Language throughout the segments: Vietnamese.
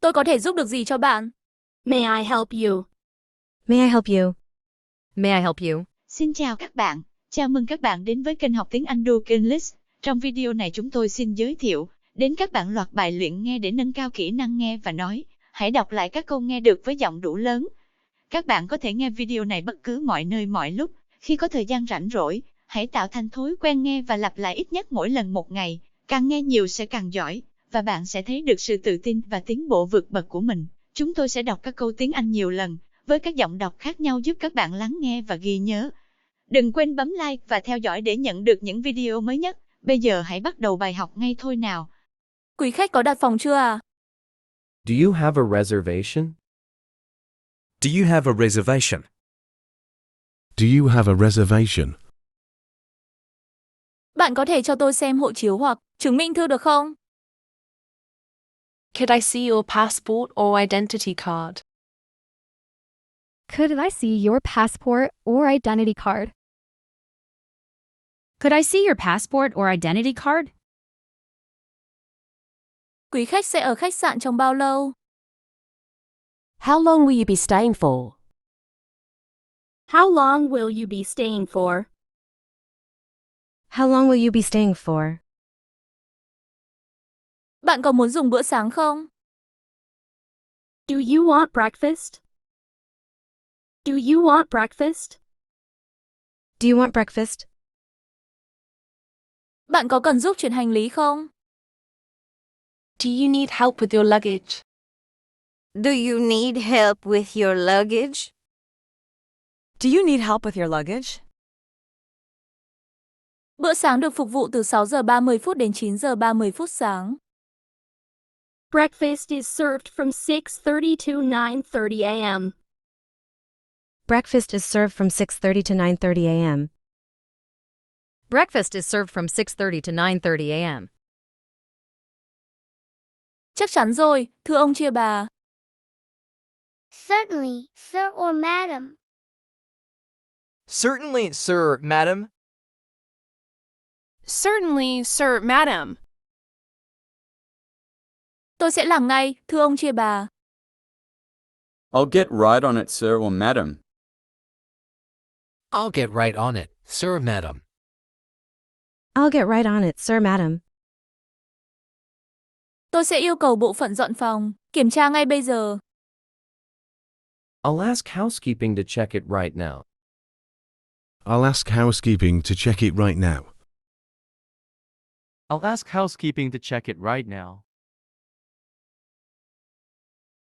Tôi có thể giúp được gì cho bạn? May I help you? May I help you? May I help you? Xin chào các bạn, chào mừng các bạn đến với kênh học tiếng Anh Duke English. Trong video này chúng tôi xin giới thiệu đến các bạn loạt bài luyện nghe để nâng cao kỹ năng nghe và nói. Hãy đọc lại các câu nghe được với giọng đủ lớn. Các bạn có thể nghe video này bất cứ mọi nơi mọi lúc. Khi có thời gian rảnh rỗi, hãy tạo thành thói quen nghe và lặp lại ít nhất mỗi lần một ngày. Càng nghe nhiều sẽ càng giỏi, và bạn sẽ thấy được sự tự tin và tiến bộ vượt bậc của mình. Chúng tôi sẽ đọc các câu tiếng Anh nhiều lần, với các giọng đọc khác nhau giúp các bạn lắng nghe và ghi nhớ. Đừng quên bấm like và theo dõi để nhận được những video mới nhất. Bây giờ hãy bắt đầu bài học ngay thôi nào. Quý khách có đặt phòng chưa à? Do you have a reservation? Do you have a reservation? Do you have a reservation? Bạn có thể cho tôi xem hộ chiếu hoặc chứng minh thư được không? Could I see your passport or identity card? Could I see your passport or identity card? Could I see your passport or identity card? Quý khách sẽ ở khách sạn trong bao lâu? How long will you be staying for? How long will you be staying for? How long will you be staying for? Bạn có muốn dùng bữa sáng không? Do you want breakfast? Do you want breakfast? Do you want breakfast? Bạn có cần giúp chuyển hành lý không? Do you need help with your luggage? Do you need help with your luggage? Do you need help with your luggage? Bữa sáng được phục vụ từ 6 giờ 30 phút đến 9 giờ 30 phút sáng. Breakfast is served from 6:30 to 9:30 a.m. Breakfast is served from 6:30 to 9:30 a.m. Breakfast is served from 6:30 to 9:30 a.m. Chắc chắn rồi, thưa ông chia bà. Certainly, sir or madam. Certainly, sir, madam. Certainly, sir, madam. Tôi sẽ làm ngay, thưa ông chia bà. I'll get right on it, sir or madam. I'll get right on it, sir or madam. I'll get right on it, sir, madam. Tôi sẽ yêu cầu bộ phận dọn phòng, kiểm tra ngay bây giờ. I'll ask housekeeping to check it right now. I'll ask housekeeping to check it right now. I'll ask housekeeping to check it right now.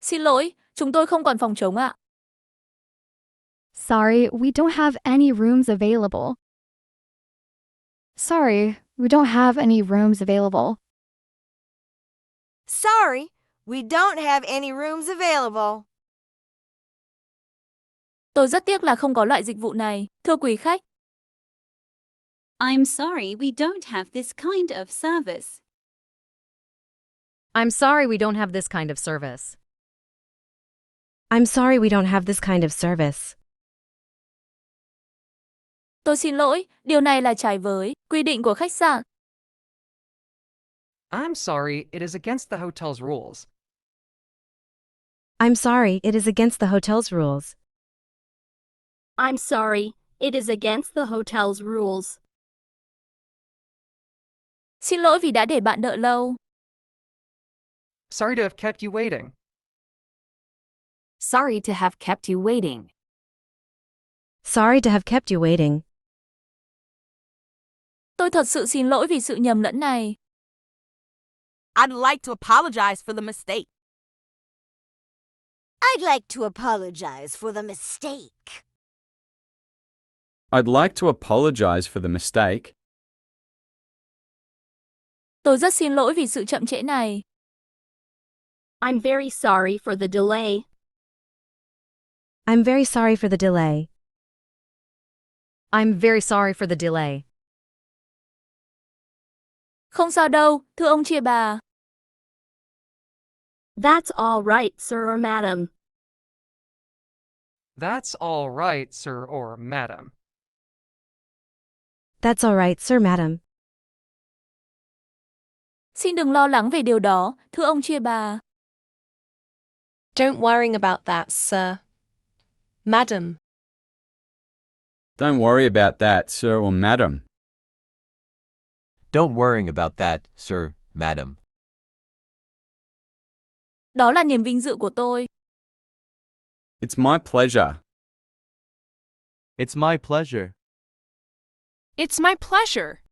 Xin lỗi, chúng tôi không còn phòng trống ạ. Sorry, we don't have any rooms available. Sorry, we don't have any rooms available. Sorry, we don't have any rooms available. Tôi rất tiếc là không có loại dịch vụ này, thưa quý khách. I'm sorry, we don't have this kind of service. I'm sorry we don't have this kind of service. I'm sorry we don't have this kind of service. Tôi xin lỗi, điều này là trái với quy định của khách sạn. I'm sorry, it is against the hotel's rules. I'm sorry, it is against the hotel's rules. I'm sorry, it is against the hotel's rules. Xin lỗi vì đã để bạn đợi lâu. Sorry to have kept you waiting. Sorry to have kept you waiting. Sorry to have kept you waiting. Tôi thật sự xin lỗi vì sự nhầm lẫn này. I'd like to apologize for the mistake. I'd like to apologize for the mistake. I'd like to apologize for the mistake. Tôi rất xin lỗi vì sự chậm trễ này. I'm very sorry for the delay. I'm very sorry for the delay. I'm very sorry for the delay. Không sao đâu, thưa ông chia bà. That's all right, sir or madam. That's all right, sir or madam. That's all right, sir, madam. Xin đừng lo lắng về điều đó, thưa ông chia bà. Don't worry about that, sir. Madam. Don't worry about that, sir or madam. Don't worry about that, sir, madam. Đó là niềm vinh dự của tôi. It's my pleasure. It's my pleasure. It's my pleasure.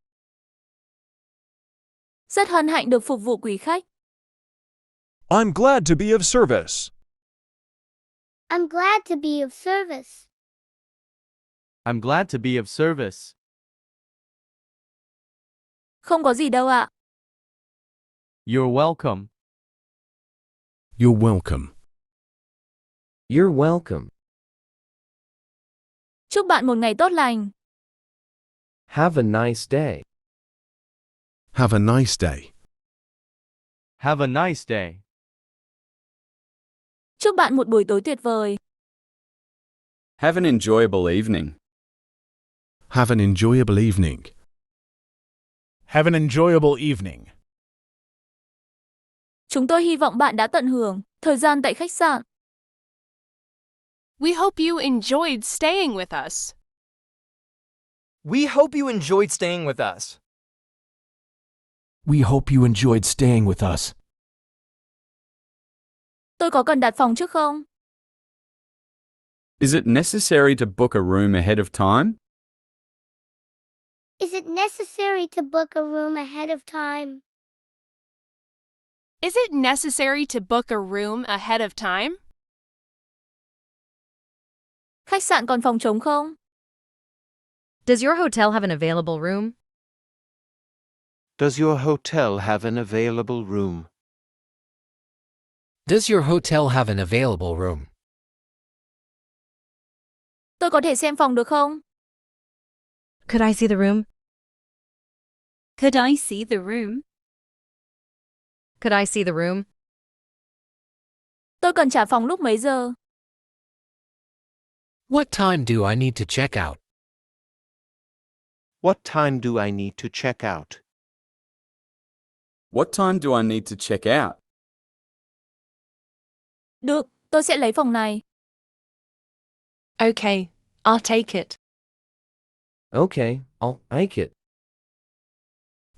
Rất hân hạnh được phục vụ quý khách. I'm glad to be of service. I'm glad to be of service. I'm glad to be of service. Không có gì đâu ạ. You're welcome. You're welcome. You're welcome. Chúc bạn một ngày tốt lành. Have a nice day. Have a nice day. Have a nice day. Chúc bạn một buổi tối tuyệt vời. Have an enjoyable evening. Have an enjoyable evening. Have an enjoyable evening. Chúng tôi hy vọng bạn đã tận hưởng thời gian tại khách sạn. We hope you enjoyed staying with us. We hope you enjoyed staying with us. We hope you enjoyed staying with us. Tôi có cần đặt phòng trước không? Is it necessary to book a room ahead of time? Is it necessary to book a room ahead of time? Is it necessary to book a room ahead of time? Khách sạn còn phòng trống không? Does your hotel have an available room? Does your hotel have an available room? Does your hotel have an available room? Tôi có thể xem phòng được không? Could I see the room? Could I see the room? Could I see the room? Tôi cần trả phòng lúc mấy giờ? What time do I need to check out? What time do I need to check out? What time do I need to check out? Được, tôi sẽ lấy phòng này. Okay, I'll take it. Okay, I'll take it.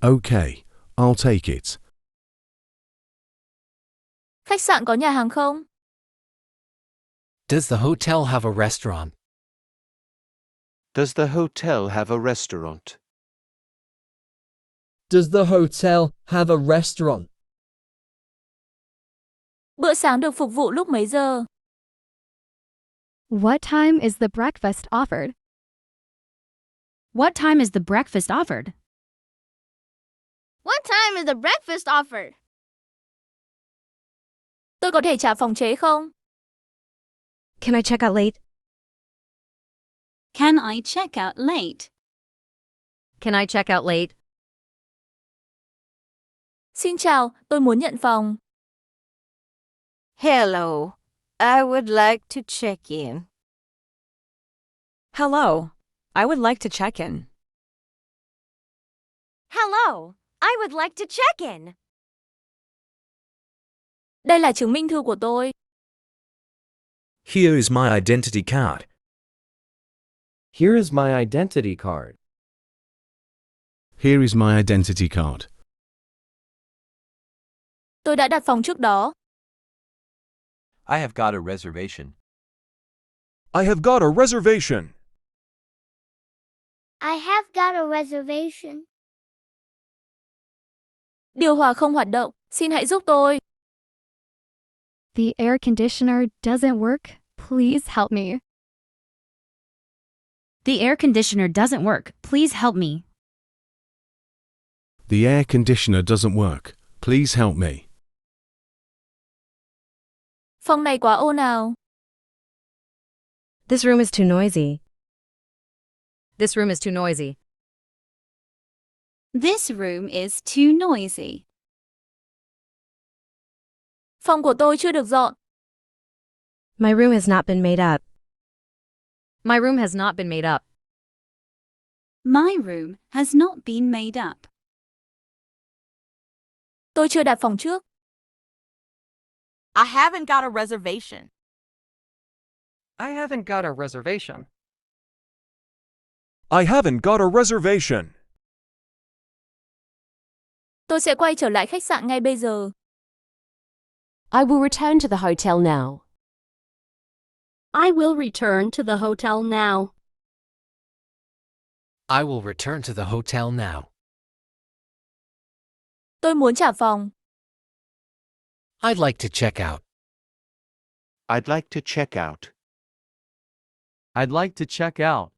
Okay, I'll take it. Khách sạn có nhà hàng không? Does the hotel have a restaurant? Does the hotel have a restaurant? Does the hotel have a restaurant? Bữa sáng được phục vụ lúc mấy giờ? What time is the breakfast offered? What time is the breakfast offered? What time is the breakfast offered? Tôi có thể trả phòng trễ không? Can I check out late? Can I check out late? Can I check out late? Xin chào, tôi muốn nhận phòng. Hello, I would like to check in. Hello, I would like to check in. Hello, I would like to check in. Đây là chứng minh thư của tôi. Here is my identity card. Here is my identity card. Here is my identity card. Tôi đã đặt phòng trước đó. I have got a reservation. I have got a reservation. I have got a reservation. Điều hòa không hoạt động, xin hãy giúp tôi. The air conditioner doesn't work. Please help me. The air conditioner doesn't work. Please help me. The air conditioner doesn't work. Please help me. Phòng này quá ồn ào. This room is too noisy. This room is too noisy. This room is too noisy. Phòng của tôi chưa được dọn. My room has not been made up. My room has not been made up. My room has not been made up. Tôi chưa đặt phòng trước. I haven't got a reservation. I haven't got a reservation. I haven't got a reservation. Tôi sẽ quay trở lại khách sạn ngay bây giờ. I will return to the hotel now. I will return to the hotel now. I will return to the hotel now. Tôi muốn trả phòng. I'd like to check out. I'd like to check out. I'd like to check out.